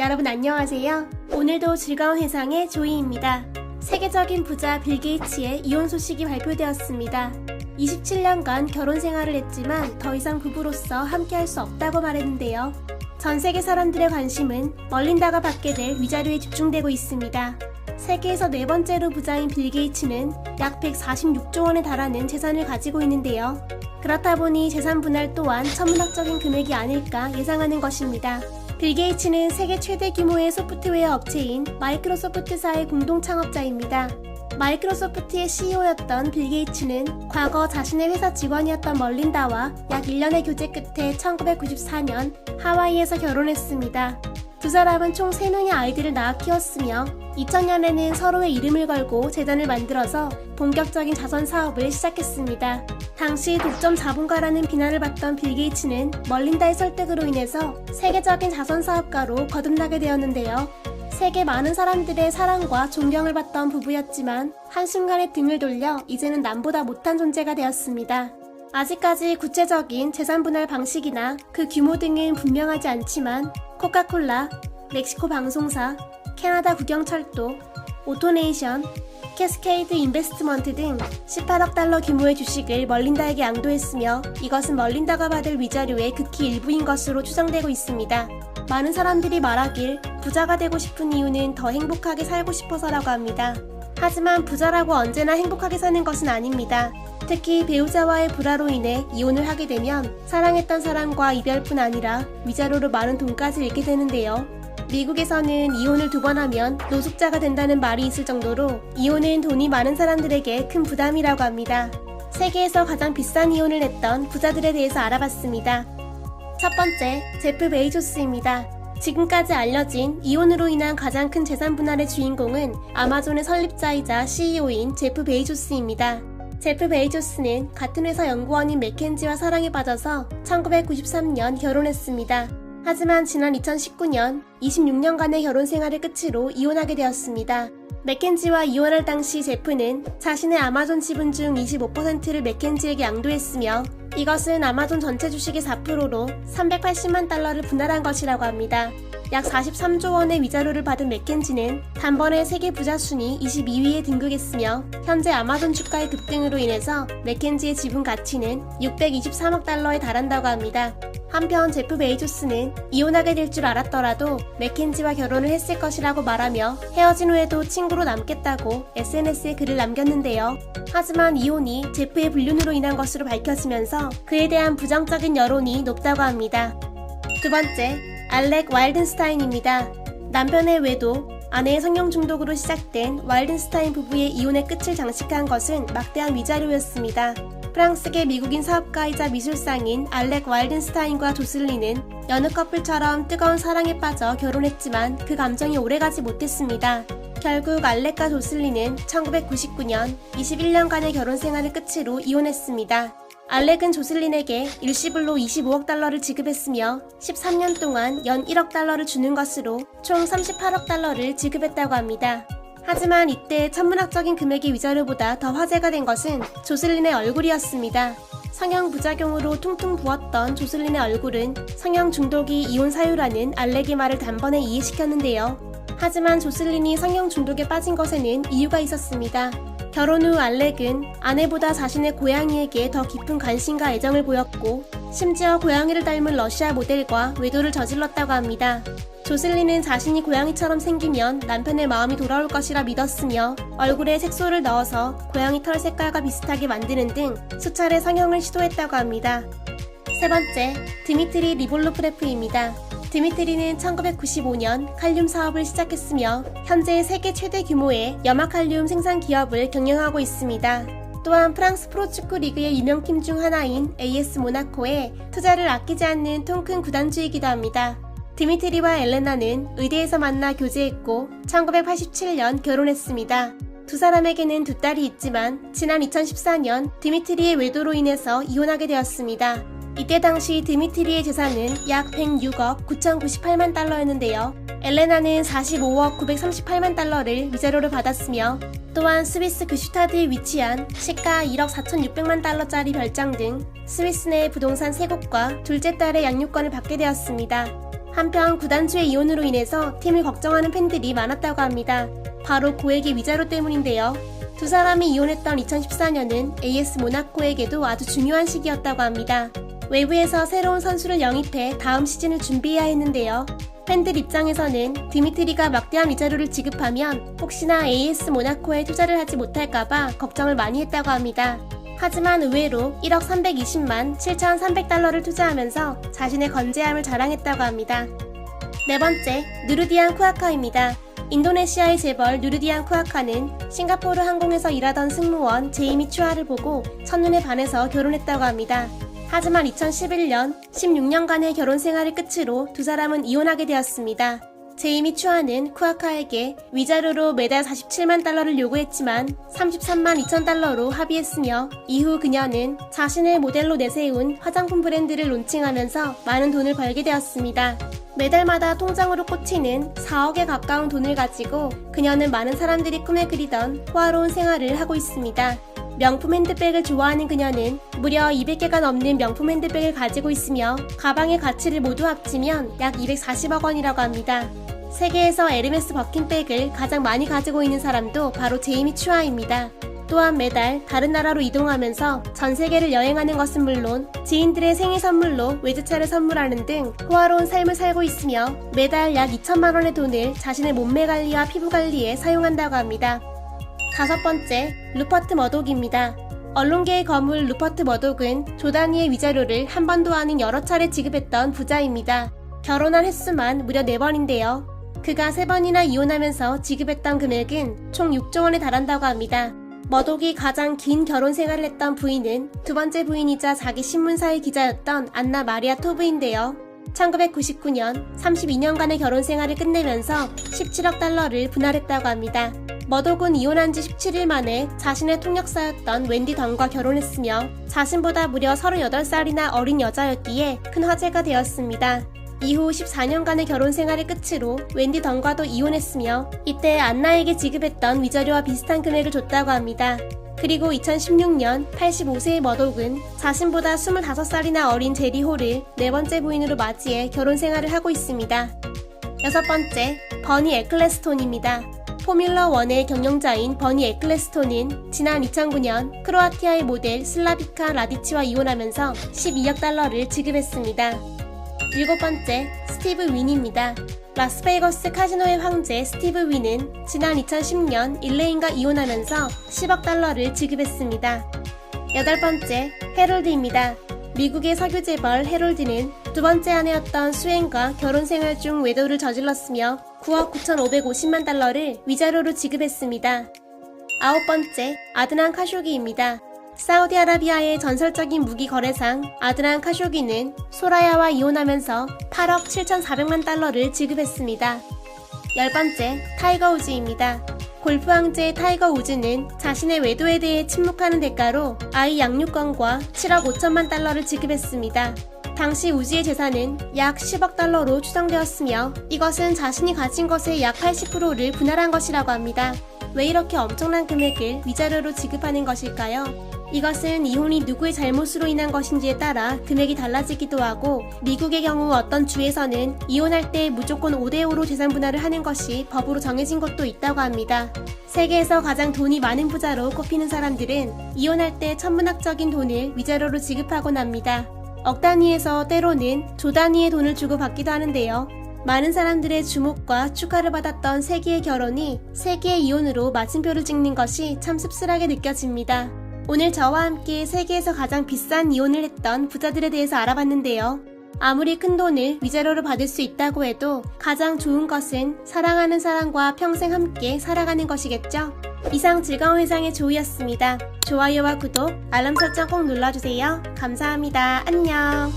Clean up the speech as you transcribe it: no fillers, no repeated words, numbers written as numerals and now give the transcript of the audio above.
여러분 안녕하세요. 오늘도 즐거운 회상의 조이입니다. 세계적인 부자 빌 게이츠의 이혼 소식이 발표되었습니다. 27년간 결혼 생활을 했지만 더 이상 부부로서 함께할 수 없다고 말했는데요. 전 세계 사람들의 관심은 멀린다가 받게 될 위자료에 집중되고 있습니다. 세계에서 네 번째로 부자인 빌 게이츠는 약 146조 원에 달하는 재산을 가지고 있는데요. 그렇다 보니 재산 분할 또한 천문학적인 금액이 아닐까 예상하는 것입니다. 빌 게이츠는 세계 최대 규모의 소프트웨어 업체인 마이크로소프트사의 공동 창업자입니다. 마이크로소프트의 CEO였던 빌 게이츠는 과거 자신의 회사 직원이었던 멀린다와 약 1년의 교제 끝에 1994년 하와이에서 결혼했습니다. 두 사람은 총 3명의 아이들을 낳아 키웠으며 2000년에는 서로의 이름을 걸고 재단을 만들어서 본격적인 자선 사업을 시작했습니다. 당시 독점 자본가라는 비난을 받던 빌 게이츠는 멀린다의 설득으로 인해서 세계적인 자선 사업가로 거듭나게 되었는데요. 세계 많은 사람들의 사랑과 존경을 받던 부부였지만 한순간에 등을 돌려 이제는 남보다 못한 존재가 되었습니다. 아직까지 구체적인 재산 분할 방식이나 그 규모 등은 분명하지 않지만 코카콜라, 멕시코 방송사, 캐나다 국영철도, 오토네이션, 캐스케이드 인베스트먼트 등 18억 달러 규모의 주식을 멀린다에게 양도했으며 이것은 멀린다가 받을 위자료의 극히 일부인 것으로 추정되고 있습니다. 많은 사람들이 말하길 부자가 되고 싶은 이유는 더 행복하게 살고 싶어서라고 합니다. 하지만 부자라고 언제나 행복하게 사는 것은 아닙니다. 특히 배우자와의 불화로 인해 이혼을 하게 되면 사랑했던 사람과 이별뿐 아니라 위자료로 많은 돈까지 잃게 되는데요. 미국에서는 이혼을 2번 하면 노숙자가 된다는 말이 있을 정도로 이혼은 돈이 많은 사람들에게 큰 부담이라고 합니다. 세계에서 가장 비싼 이혼을 했던 부자들에 대해서 알아봤습니다. 첫 번째, 제프 베이조스입니다. 지금까지 알려진 이혼으로 인한 가장 큰 재산 분할의 주인공은 아마존의 설립자이자 CEO인 제프 베이조스입니다. 제프 베이조스는 같은 회사 연구원인 맥켄지와 사랑에 빠져서 1993년 결혼했습니다. 하지만 지난 2019년 26년간의 결혼 생활을 끝으로 이혼하게 되었습니다. 맥켄지와 이혼할 당시 제프는 자신의 아마존 지분 중 25%를 맥켄지에게 양도했으며 이것은 아마존 전체 주식의 4%로 380만 달러를 분할한 것이라고 합니다. 약 43조 원의 위자료를 받은 맥켄지는 단번에 세계 부자 순위 22위에 등극했으며 현재 아마존 주가의 급등으로 인해서 맥켄지의 지분 가치는 623억 달러에 달한다고 합니다. 한편 제프 베이조스는 이혼하게 될 줄 알았더라도 맥켄지와 결혼을 했을 것이라고 말하며 헤어진 후에도 친구로 남겠다고 SNS에 글을 남겼는데요. 하지만 이혼이 제프의 불륜으로 인한 것으로 밝혀지면서 그에 대한 부정적인 여론이 높다고 합니다. 두 번째, 알렉 와일든스타인입니다. 남편의 외도, 아내의 성형 중독으로 시작된 와일든스타인 부부의 이혼의 끝을 장식한 것은 막대한 위자료였습니다. 프랑스계 미국인 사업가이자 미술상인 알렉 와일든스타인과 조슬리는 여느 커플처럼 뜨거운 사랑에 빠져 결혼했지만 그 감정이 오래가지 못했습니다. 결국 알렉과 조슬리는 1999년 21년간의 결혼 생활을 끝으로 이혼했습니다. 알렉은 조슬린에게 일시불로 25억 달러를 지급했으며 13년 동안 연 1억 달러를 주는 것으로 총 38억 달러를 지급했다고 합니다. 하지만 이때 천문학적인 금액의 위자료보다 더 화제가 된 것은 조슬린의 얼굴이었습니다. 성형 부작용으로 퉁퉁 부었던 조슬린의 얼굴은 성형 중독이 이혼 사유라는 알렉의 말을 단번에 이해시켰는데요. 하지만 조슬린이 성형 중독에 빠진 것에는 이유가 있었습니다. 결혼 후 알렉은 아내보다 자신의 고양이에게 더 깊은 관심과 애정을 보였고 심지어 고양이를 닮은 러시아 모델과 외도를 저질렀다고 합니다. 조슬린은 자신이 고양이처럼 생기면 남편의 마음이 돌아올 것이라 믿었으며 얼굴에 색소를 넣어서 고양이 털 색깔과 비슷하게 만드는 등 수차례 성형을 시도했다고 합니다. 세 번째, 드미트리 리볼로프레프입니다. 드미트리는 1995년 칼륨 사업을 시작했으며 현재 세계 최대 규모의 염화칼륨 생산 기업을 경영하고 있습니다. 또한 프랑스 프로축구 리그의 유명팀 중 하나인 AS 모나코에 투자를 아끼지 않는 통큰 구단주이기도 합니다. 드미트리와 엘레나는 의대에서 만나 교제했고 1987년 결혼했습니다. 두 사람에게는 2딸이 있지만 지난 2014년 드미트리의 외도로 인해서 이혼하게 되었습니다. 이때 당시 드미트리의 재산은 약 106억 9,098만 달러였는데요. 엘레나는 45억 938만 달러를 위자료로 받았으며 또한 스위스 그슈타드에 위치한 시가 1억 4,600만 달러짜리 별장 등 스위스 내 부동산 3곳과 둘째 딸의 양육권을 받게 되었습니다. 한편 구단주의 이혼으로 인해서 팀을 걱정하는 팬들이 많았다고 합니다. 바로 고액의 위자료 때문인데요. 두 사람이 이혼했던 2014년은 AS 모나코에게도 아주 중요한 시기였다고 합니다. 외부에서 새로운 선수를 영입해 다음 시즌을 준비해야 했는데요. 팬들 입장에서는 디미트리가 막대한 위자료를 지급하면 혹시나 AS 모나코에 투자를 하지 못할까봐 걱정을 많이 했다고 합니다. 하지만 의외로 1억 320만 7,300달러를 투자하면서 자신의 건재함을 자랑했다고 합니다. 네 번째, 누르디안 쿠아카입니다. 인도네시아의 재벌 누르디안 쿠아카는 싱가포르 항공에서 일하던 승무원 제이미 추아를 보고 첫눈에 반해서 결혼했다고 합니다. 하지만 2011년 16년간의 결혼 생활을 끝으로 두 사람은 이혼하게 되었습니다. 제이미 추아는 쿠아카에게 위자료로 매달 47만 달러를 요구했지만 33만 2천 달러로 합의했으며 이후 그녀는 자신을 모델로 내세운 화장품 브랜드를 론칭하면서 많은 돈을 벌게 되었습니다. 매달마다 통장으로 꽂히는 4억에 가까운 돈을 가지고 그녀는 많은 사람들이 꿈에 그리던 호화로운 생활을 하고 있습니다. 명품 핸드백을 좋아하는 그녀는 무려 200개가 넘는 명품 핸드백을 가지고 있으며 가방의 가치를 모두 합치면 약 240억 원이라고 합니다. 세계에서 에르메스 버킨백을 가장 많이 가지고 있는 사람도 바로 제이미 추아입니다. 또한 매달 다른 나라로 이동하면서 전 세계를 여행하는 것은 물론 지인들의 생일 선물로 외제차를 선물하는 등 호화로운 삶을 살고 있으며 매달 약 2천만 원의 돈을 자신의 몸매 관리와 피부 관리에 사용한다고 합니다. 다섯 번째, 루퍼트 머독입니다. 언론계의 거물 루퍼트 머독은 조 단위의 위자료를 한 번도 아닌 여러 차례 지급했던 부자입니다. 결혼한 횟수만 무려 4번인데요. 그가 3번이나 이혼하면서 지급했던 금액은 총 6조 원에 달한다고 합니다. 머독이 가장 긴 결혼 생활을 했던 부인은 두 번째 부인이자 자기 신문사의 기자였던 안나 마리아 토브인데요. 1999년 32년간의 결혼 생활을 끝내면서 17억 달러를 분할했다고 합니다. 머독은 이혼한 지 17일 만에 자신의 통역사였던 웬디 던과 결혼했으며 자신보다 무려 38살이나 어린 여자였기에 큰 화제가 되었습니다. 이후 14년간의 결혼 생활을 끝으로 웬디 던과도 이혼했으며 이때 안나에게 지급했던 위자료와 비슷한 금액을 줬다고 합니다. 그리고 2016년 85세의 머독은 자신보다 25살이나 어린 제리 홀을 네 번째 부인으로 맞이해 결혼 생활을 하고 있습니다. 여섯 번째, 버니 에클레스톤입니다. 포뮬러1의 경영자인 버니 에클레스톤은 지난 2009년 크로아티아의 모델 슬라비카 라디치와 이혼하면서 12억 달러를 지급했습니다. 일곱 번째, 스티브 윈입니다. 라스베이거스 카지노의 황제 스티브 윈은 지난 2010년 일레인과 이혼하면서 10억 달러를 지급했습니다. 여덟 번째, 해롤드입니다. 미국의 석유 재벌 해롤드는 두 번째 아내였던 수엔과 결혼 생활 중 외도를 저질렀으며 9억 9,550만 달러를 위자료로 지급했습니다. 아홉 번째, 아드난 카쇼기입니다. 사우디아라비아의 전설적인 무기 거래상 아드난 카쇼기는 소라야와 이혼하면서 8억 7,400만 달러를 지급했습니다. 열 번째, 타이거 우즈입니다. 골프 황제 타이거 우즈는 자신의 외도에 대해 침묵하는 대가로 아이 양육권과 7억 5천만 달러를 지급했습니다. 당시 우즈의 재산은 약 10억 달러로 추정되었으며 이것은 자신이 가진 것의 약 80%를 분할한 것이라고 합니다. 왜 이렇게 엄청난 금액을 위자료로 지급하는 것일까요? 이것은 이혼이 누구의 잘못으로 인한 것인지에 따라 금액이 달라지기도 하고 미국의 경우 어떤 주에서는 이혼할 때 무조건 5대5로 재산 분할을 하는 것이 법으로 정해진 것도 있다고 합니다. 세계에서 가장 돈이 많은 부자로 꼽히는 사람들은 이혼할 때 천문학적인 돈을 위자료로 지급하곤 합니다. 억 단위에서 때로는 조 단위의 돈을 주고 받기도 하는데요. 많은 사람들의 주목과 축하를 받았던 세기의 결혼이 세기의 이혼으로 마침표를 찍는 것이 참 씁쓸하게 느껴집니다. 오늘 저와 함께 세계에서 가장 비싼 이혼을 했던 부자들에 대해서 알아봤는데요. 아무리 큰 돈을 위자료로 받을 수 있다고 해도 가장 좋은 것은 사랑하는 사람과 평생 함께 살아가는 것이겠죠? 이상 즐거운 회상의 조이였습니다. 좋아요와 구독, 알람 설정 꼭 눌러주세요. 감사합니다. 안녕.